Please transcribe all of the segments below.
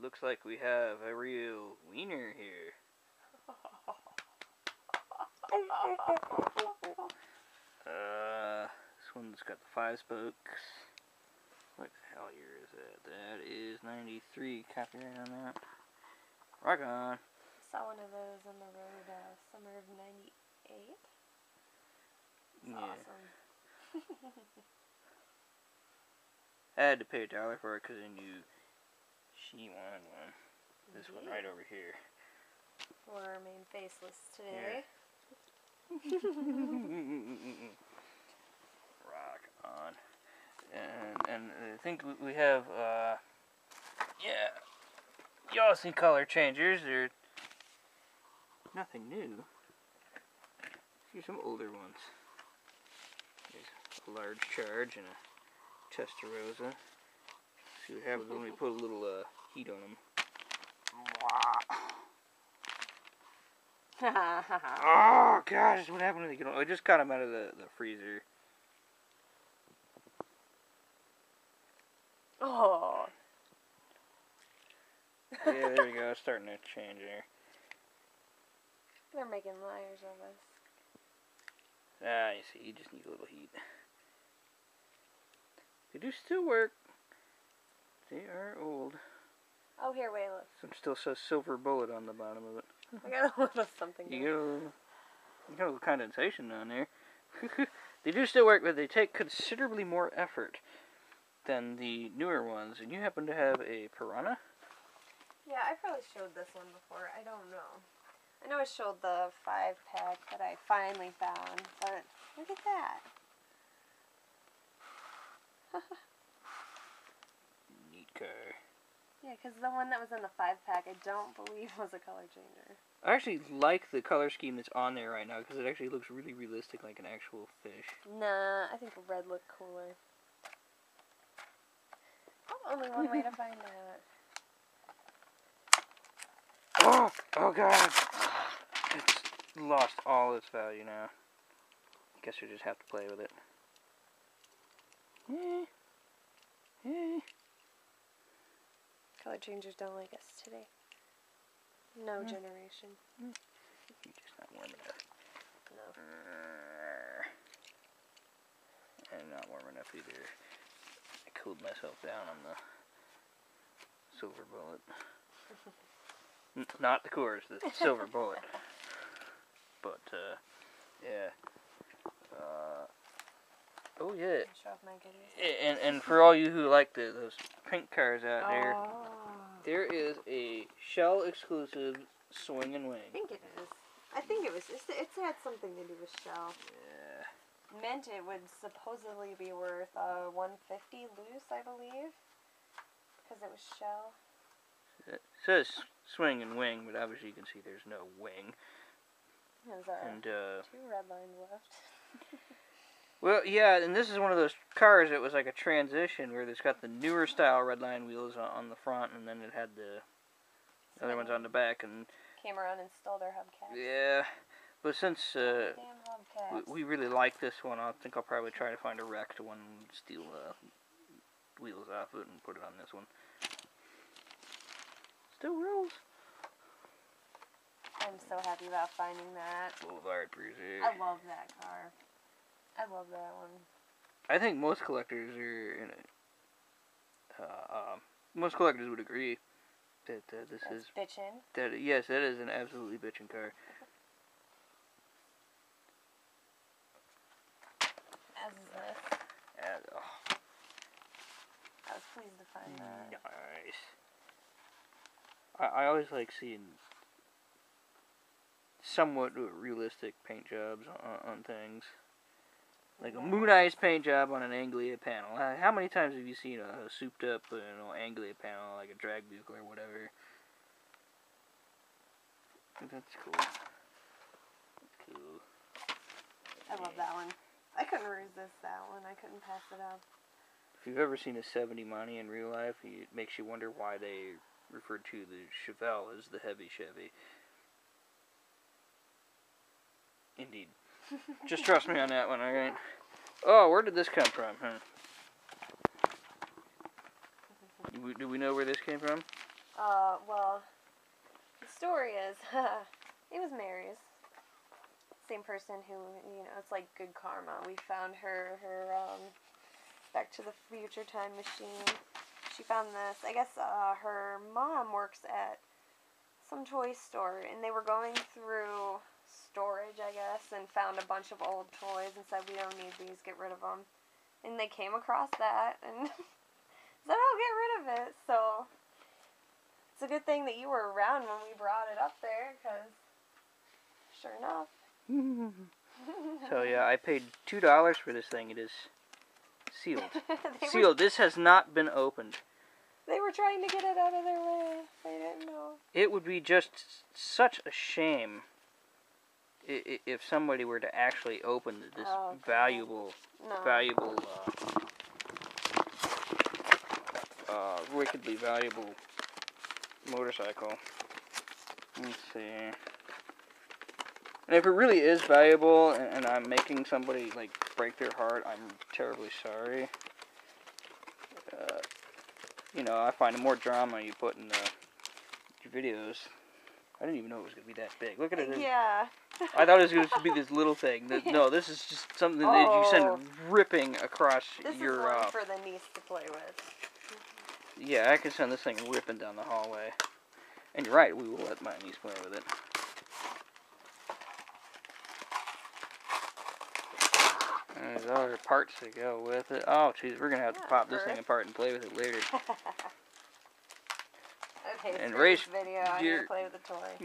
looks like we have a real wiener here. This one's got the 5 spokes. What the hell year is that? That is 93. Copyright on that. Rock on. Saw one of those on the road summer of '98. Yeah. Awesome. I had to pay $1 for it because I knew she wanted one. This one right over here. For our main faceless today. Yeah. Rock on. And I think we have, yeah, y'all see color changers. They're nothing new. Here's some older ones. Here's a large charge and a Testarossa. See what happens when we put a little heat on them. Oh gosh, what happened when they get on? I just got them out of the freezer. Oh. Yeah, there we go. It's starting to change there. They're making liars of us. Ah, you see, you just need a little heat. They do still work. They are old. Oh, here, wait, look. Some still says silver bullet on the bottom of it. I got a little something. You got a little condensation on there. They do still work, but they take considerably more effort than the newer ones. And you happen to have a Piranha? Yeah, I probably showed this one before. I don't know. I know I showed the 5-pack that I finally found, but look at that. Neat car. Yeah, because the one that was in the 5-pack, I don't believe was a color changer. I actually like the color scheme that's on there right now because it actually looks really realistic, like an actual fish. Nah, I think red looked cooler. Oh, only one way to find that. Oh god! It's lost all its value now. Guess we just have to play with it. Color changers don't like us today. No generation. You're just not warm enough. No. And not warm enough either. I cooled myself down on the silver bullet. Not the Coors, the silver bullet. But, yeah. Oh, yeah. Show off my goodies. And for all you who like those pink cars out there, Oh. there is a Shell exclusive swing and wing. I think it is. I think it was. It had something to do with Shell. Yeah. Meant it would supposedly be worth $150 loose, I believe, because it was Shell. It says swing and wing, but obviously you can see there's no wing. There's 2 red lines left. Well, yeah, and this is one of those cars that was like a transition where it's got the newer style redline wheels on the front, and then it had the other ones on the back. And came around and stole their hubcaps. yeah, but since damn hubcaps. we really like this one, I think I'll probably try to find a wrecked one and steal wheels off it and put it on this one. Still rolls. I'm so happy about finding that. Boulevard Cruiser. I love that car. I love that one. I think most collectors are in it. Most collectors would agree that this That's is bitchin'. that. Yes, that is an absolutely bitchin' car. As is this. I was pleased to find that. Nice. I always like seeing somewhat realistic paint jobs on things. Like a Moon Eyes paint job on an Anglia panel. How many times have you seen a souped up Anglia panel, like a drag vehicle or whatever? That's cool. That's cool. I love that one. I couldn't resist that one. I couldn't pass it up. If you've ever seen a 70 Monty in real life, it makes you wonder why they referred to the Chevelle as the heavy Chevy. Indeed. Just trust me on that one, alright? Oh, where did this come from, huh? Do we know where this came from? story is, it was Mary's. Same person who, it's like good karma. We found her Back to the Future time machine. She found this. I guess her mom works at some toy store, and they were going through storage, I guess, and found a bunch of old toys and said, we don't need these, get rid of them. And they came across that and said, oh, get rid of it. So it's a good thing that you were around when we brought it up there, because sure enough. So yeah, I paid $2 for this thing. It is sealed. Sealed. This has not been opened. They were trying to get it out of their way. They didn't know. It would be just such a shame if somebody were to actually open this valuable, wickedly valuable motorcycle. Let's see. And if it really is valuable, and I'm making somebody like break their heart, I'm terribly sorry. I find the more drama you put in your videos. I didn't even know it was going to be that big. Look at it. Yeah. I thought it was going to be this little thing. No, this is just something that you send ripping across your... This is one for the niece to play with. Yeah, I can send this thing ripping down the hallway. And you're right, we will let my niece play with it. There's other parts to go with it. Oh, jeez, we're going to have to pop this thing apart and play with it later. Okay, and race video, I need to play with the toy.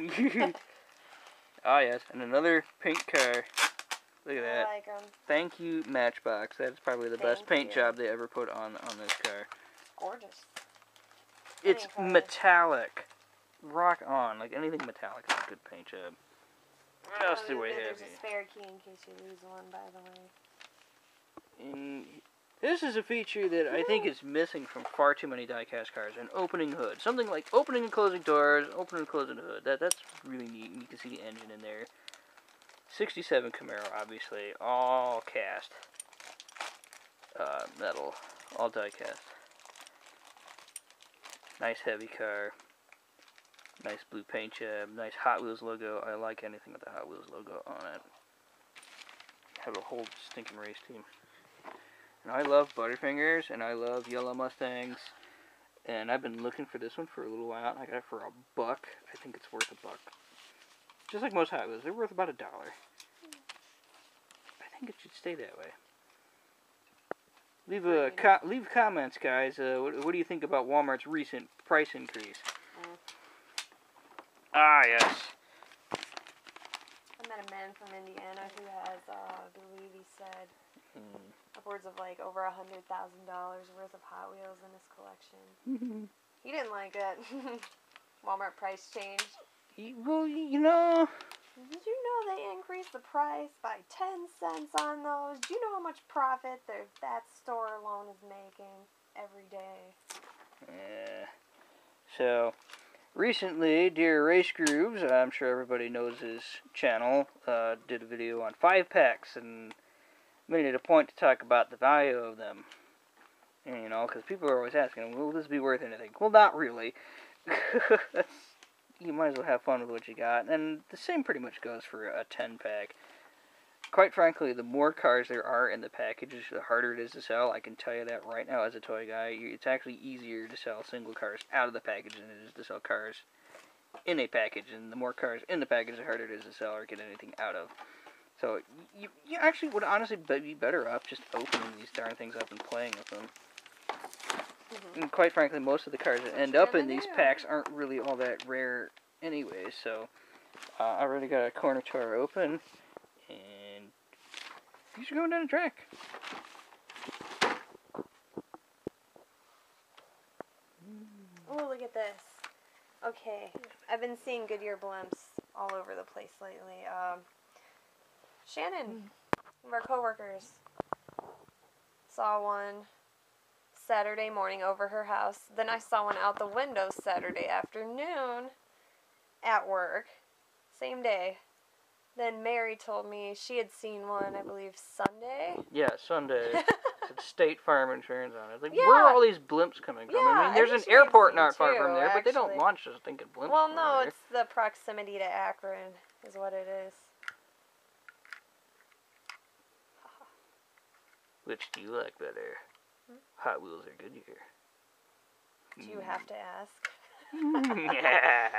Oh, yes, and another pink car. Look at that. I like 'em. Thank you, Matchbox. That's probably the best paint job they ever put on this car. Gorgeous. It's metallic. Rock on. Like, anything metallic is a good paint job. What else do we have here? There's a spare key in case you lose one, by the way. And this is a feature that I think is missing from far too many die-cast cars. An opening hood. Something like opening and closing doors, opening and closing the hood. That's really neat. You can see the engine in there. 67 Camaro, obviously. All cast. Metal. All die-cast. Nice heavy car. Nice blue paint job. Nice Hot Wheels logo. I like anything with the Hot Wheels logo on it. Have a whole stinking race team. And I love Butterfingers, and I love yellow Mustangs. And I've been looking for this one for a little while. I got it for $1. I think it's worth $1. Just like most Hot Wheels, they're worth about $1. I think it should stay that way. Leave comments, guys. What do you think about Walmart's recent price increase? Ah, yes. I met a man from Indiana who has, I believe he said, upwards of like over $100,000 worth of Hot Wheels in his collection. He didn't like it. Walmart price change. Well, you know... Did you know they increased the price by 10 cents on those? Do you know how much profit that store alone is making every day? Yeah. So... recently, Dear Race Grooves, I'm sure everybody knows his channel, did a video on 5-packs and made it a point to talk about the value of them. And, because people are always asking, will this be worth anything? Well, not really. You might as well have fun with what you got. And the same pretty much goes for a 10-pack. Quite frankly, the more cars there are in the package, the harder it is to sell. I can tell you that right now as a toy guy. It's actually easier to sell single cars out of the package than it is to sell cars in a package. And the more cars in the package, the harder it is to sell or get anything out of. So you actually would honestly be better off just opening these darn things up and playing with them. And quite frankly, most of the cars that end up in these packs aren't really all that rare anyway. So I already got a corner tour open. And these are going down the track. Oh, look at this. Okay, I've been seeing Goodyear blimps all over the place lately. Shannon, one of our coworkers, saw one Saturday morning over her house. Then I saw one out the window Saturday afternoon at work. Same day. Then Mary told me she had seen one, I believe, Sunday. Yeah, Sunday. said State Farm Insurance on it. Like, Yeah. where are all these blimps coming from? I mean, there's an airport not far from there, but they don't launch those stinking blimps. Well, no, it's the proximity to Akron is what it is. Which do you like better? Hot Wheels or Goodyear? Do you have to ask? Yeah.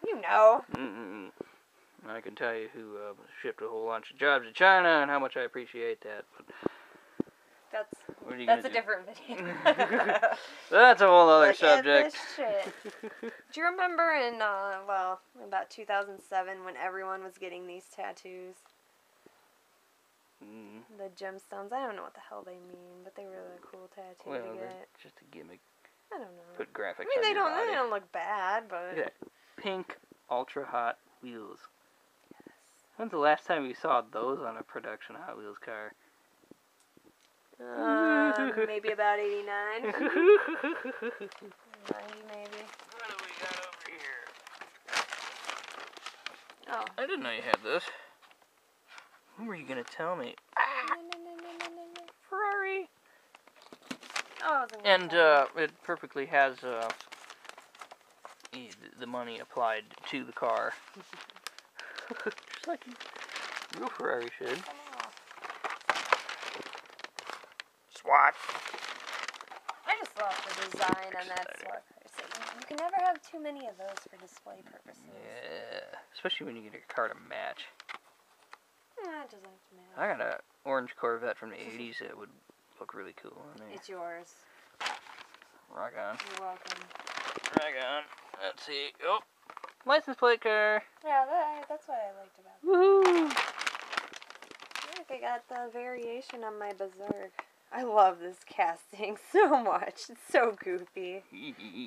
You know. I can tell you who shipped a whole bunch of jobs to China and how much I appreciate that. But that's a different video. That's a whole other subject. Shit. Do you remember in about 2007 when everyone was getting these tattoos? The gemstones. I don't know what the hell they mean, but they were a cool tattoo to get. Just a gimmick. I don't know. Put graphics. I mean, on they don't look bad, but yeah. Pink Ultra Hot Wheels. Yes. When's the last time you saw those on a production Hot Wheels car? Maybe about 89. 90 maybe. What do we got over here? Oh. I didn't know you had this. When were you gonna tell me? No. Ferrari. Oh, and it perfectly has the money applied to the car. Just like a real Ferrari should. SWAT. I just love the design on that SWAT car. You can never have too many of those for display purposes. Yeah, especially when you get your car to match. It doesn't have to match. I got an orange Corvette from the 80s that would look really cool on there. It's yours. Rock on. You're welcome. Rock on. Let's see. Oh, license plate car. Yeah, that's what I liked about it. Woohoo! Look, I got the variation on my Berserk. I love this casting so much. It's so goofy.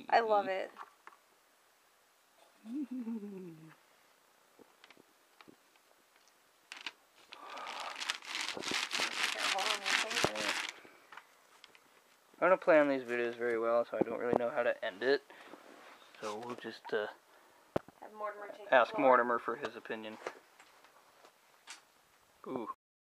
I love it. I don't plan these videos very well, so I don't really know how to end it. So we'll just Have Mortimer take ask Mortimer for his opinion. Ooh.